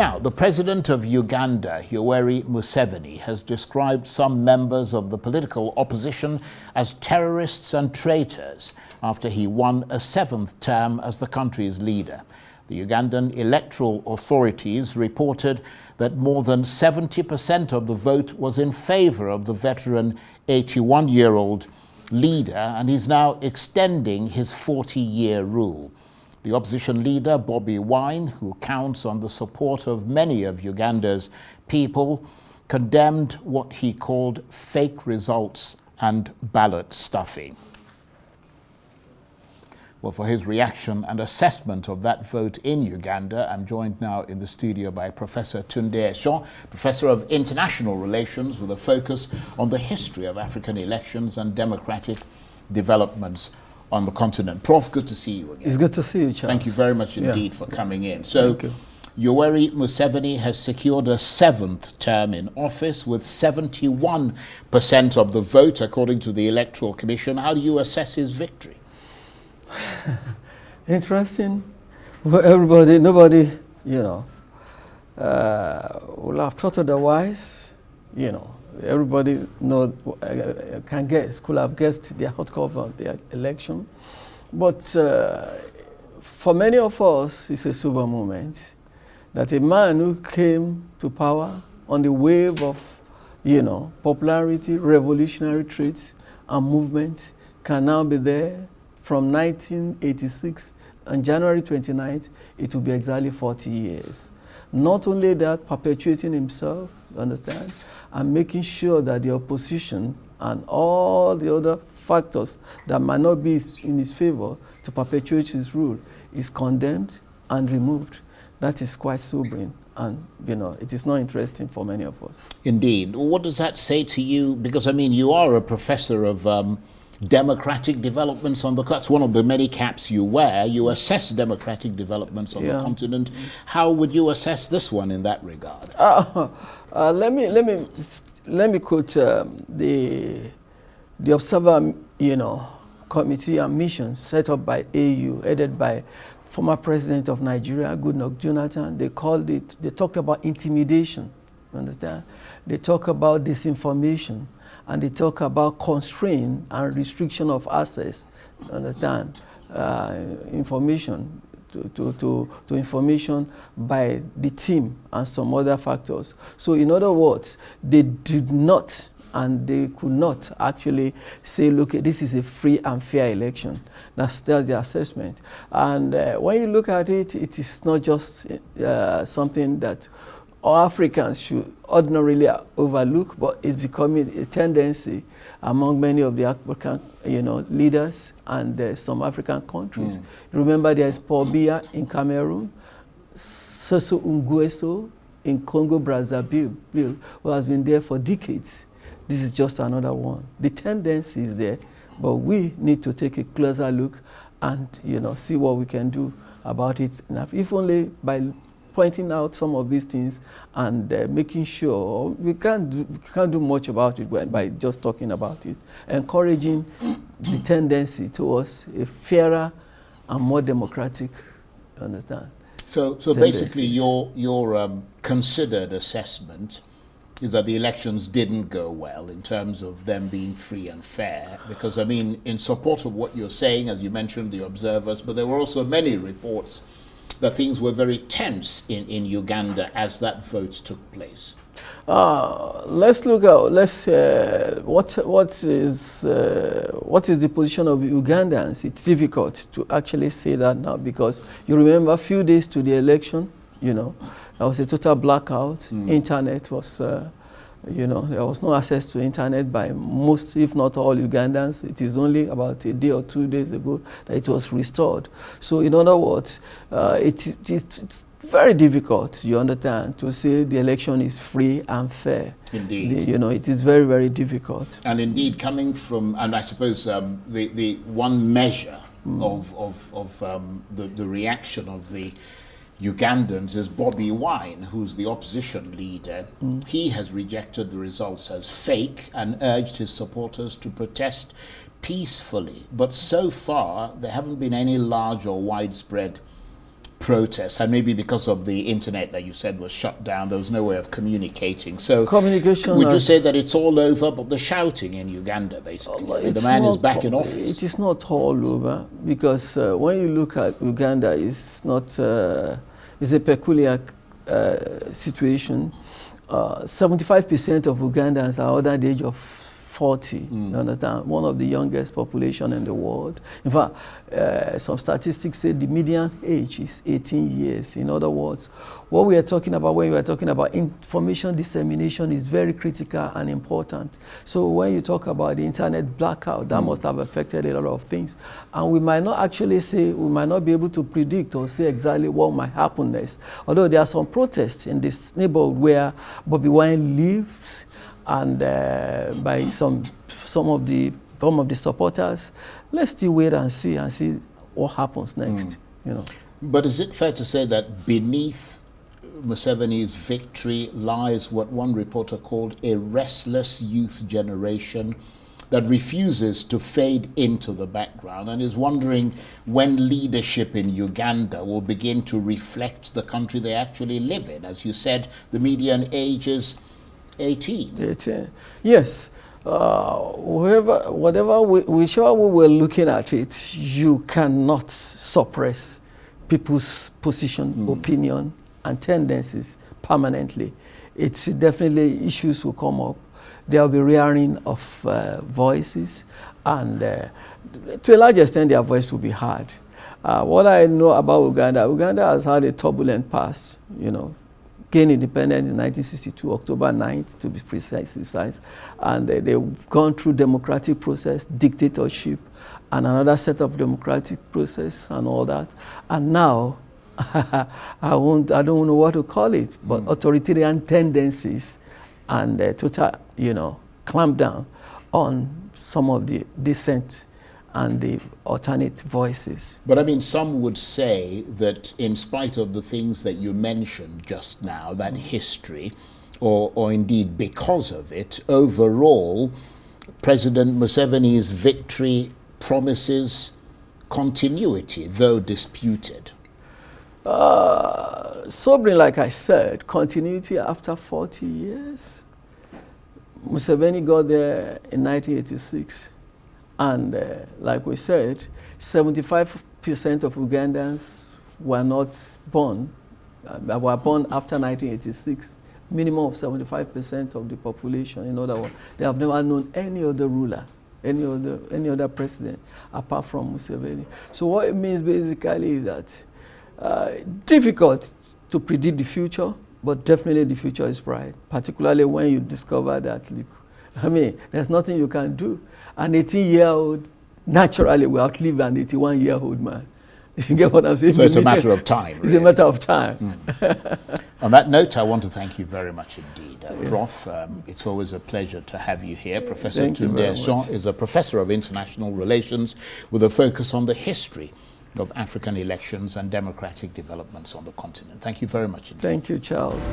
Now, the president of Uganda, Yoweri Museveni, has described some members of the political opposition as terrorists and traitors after he won a 7th term as the country's leader. The Ugandan electoral authorities reported that more than 70% of the vote was in favor of the veteran 81-year-old leader, and he's now extending his 40-year rule. The opposition leader, Bobi Wine, who counts on the support of many of Uganda's people, condemned what he called fake results and ballot stuffing. Well, for his reaction and assessment of that vote in Uganda, I'm joined now in the studio by Professor Tunde Esan, Professor of International Relations with a focus on the history of African elections and democratic developments on the continent. Prof, good to see you again. It's good to see you, Charles. Thank you very much indeed for coming in. So, Yoweri Museveni has secured a 7th term in office with 71% of the vote, according to the Electoral Commission. How do you assess his victory? Interesting. Well, nobody, will have thought otherwise. Everybody could have guessed the outcome of the election. But for many of us, it's a sober moment that a man who came to power on the wave of, popularity, revolutionary traits and movements can now be there. From 1986, on January 29th, it will be exactly 40 years. Not only that, perpetuating himself, understand, and making sure that the opposition and all the other factors that might not be in his favor to perpetuate his rule is condemned and removed. That is quite sobering, and it is not interesting for many of us. Indeed. What does that say to you? Because, you are a professor of democratic developments on the that's one of the many caps you wear. You assess democratic developments on the continent. How would you assess this one in that regard? Let me quote the Observer Committee and Mission set up by AU, headed by former President of Nigeria, Goodluck Jonathan. They talked about intimidation, you understand? They talk about disinformation, and they talk about constraint and restriction of access, understand, information to information by the team and some other factors. So in other words, they did not and they could not actually say, look, this is a free and fair election. That's the assessment. And when you look at it, it is not just something that all Africans should ordinarily overlook, but it's becoming a tendency among many of the African, leaders and some African countries. Remember, there is Paul Biya in Cameroon, Sassou Nguesso in Congo Brazzaville, who has been there for decades. This is just another one. The tendency is there, but we need to take a closer look and see what we can do about it. If only by pointing out some of these things and making sure we can't do much about it by just talking about it, encouraging the tendency towards a fairer and more democratic, understand? So basically your considered assessment is that the elections didn't go well in terms of them being free and fair, because in support of what you're saying, as you mentioned, the observers, but there were also many reports that things were very tense in Uganda as that vote took place. Let's look at what is the position of Ugandans. It's difficult to actually say that now, because you remember a few days to the election, there was a total blackout. Internet was there was no access to internet by most, if not all, Ugandans. It is only about a day or 2 days ago that it was restored. So in other words, it's very difficult, you understand, to say the election is free and fair. Indeed. It is very, very difficult. And indeed, coming from, and I suppose the one measure of the reaction of the Ugandans is Bobi Wine, who's the opposition leader. He has rejected the results as fake and urged his supporters to protest peacefully. But so far, there haven't been any large or widespread protests, and maybe because of the internet that you said was shut down, there was no way of communicating. So communication, would you say that it's all over, but the shouting in Uganda, basically? The man is back in office. It is not all over, because when you look at Uganda, it's not, it's a peculiar situation. 75% of Ugandans are under the age of 40, you understand? One of the youngest population in the world. In fact, some statistics say the median age is 18 years. In other words, what we are talking about when we are talking about information dissemination is very critical and important. So when you talk about the internet blackout, that must have affected a lot of things. And we might not actually say, we might not be able to predict or say exactly what might happen next. Although there are some protests in this neighborhood where Bobby Wine lives, and by some of the supporters. Let's still wait and see what happens next. You know. But is it fair to say that beneath Museveni's victory lies what one reporter called a restless youth generation that refuses to fade into the background and is wondering when leadership in Uganda will begin to reflect the country they actually live in? As you said, the median age is 18. 18. Yes. Whichever we were looking at it, you cannot suppress people's position, opinion, and tendencies permanently. It's definitely issues will come up. There will be rearing of voices, and to a large extent, their voice will be heard. What I know about Uganda has had a turbulent past, you know. Gained independence in 1962, October 9th, to be precise, and they've gone through democratic process, dictatorship, and another set of democratic process and all that. And now, I don't know what to call it, but authoritarian tendencies and total, you know, clamp down on some of the dissent and the alternate voices. But I mean, some would say that in spite of the things that you mentioned just now, that history, or indeed because of it, overall, President Museveni's victory promises continuity, though disputed. Sobering, like I said, continuity after 40 years. Museveni got there in 1986. And like we said, 75% of Ugandans were not born, were born after 1986. Minimum of 75% of the population, in other words. They have never known any other ruler, any other president, apart from Museveni. So what it means basically is that difficult to predict the future, but definitely the future is bright, particularly when you discover that, I mean, there's nothing you can do. An 18-year-old naturally will outlive an 81-year-old man. You get what I'm saying? So it's a matter of time. It's a matter of time. On that note, I want to thank you very much indeed, Prof. It's always a pleasure to have you here. Professor Tunde Esan is a professor of international relations with a focus on the history of African elections and democratic developments on the continent. Thank you very much indeed. Thank you, Charles.